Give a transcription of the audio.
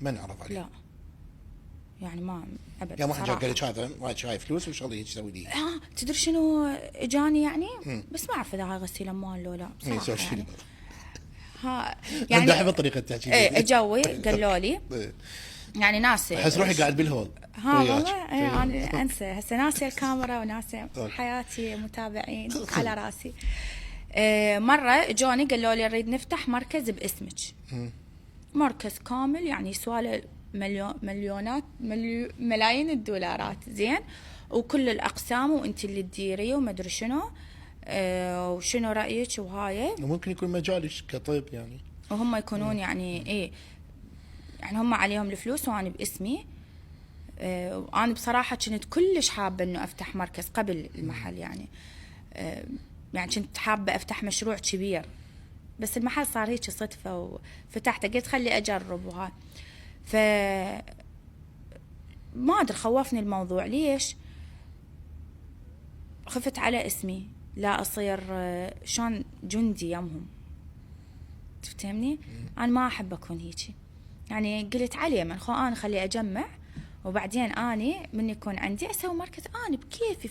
ما نعرض عليه. لا يعني ما ابدا. يا واحد جاء قال لك هذا وايد شاي فلوس وان شاء الله يسوي لي. تدري شنو اجاني يعني؟ بس ما اعرف اذا هاي غسيل اموال لو لا بصراحه يعني. ها يعني احب الطريقه التحكي. ايه اجوي قالوا لي يعني ناس احس روحي قاعد بالهول. ها والله انا انسى هسه ناسي الكاميرا وناسي حياتي متابعين على راسي. مره اجوني قالوا لي نريد نفتح مركز باسمك. مركز كامل يعني يسوى ملايين الدولارات زين، وكل الاقسام وانت اللي تديريه وما ادري شنو. وشنو رايك وهاي. وممكن يكون مجالك كطب يعني. وهم يكونون يعني ايه يعني هم عليهم الفلوس وانا باسمي. وانا بصراحه كنت كلش حابه انه افتح مركز قبل المحل يعني. يعني كنت حابه افتح مشروع كبير، بس المحل صار هيك صدفه وفتحته. قلت خلي اجرب وها. ف ما ادري خوفني الموضوع. ليش؟ خفت على اسمي لا اصير شلون جندي يمهم. تفهمني؟ انا ما احب اكون هيجي يعني. قلت عليه من انا خلي اجمع وبعدين اني من يكون عندي اسوي مركز اني بكيفي.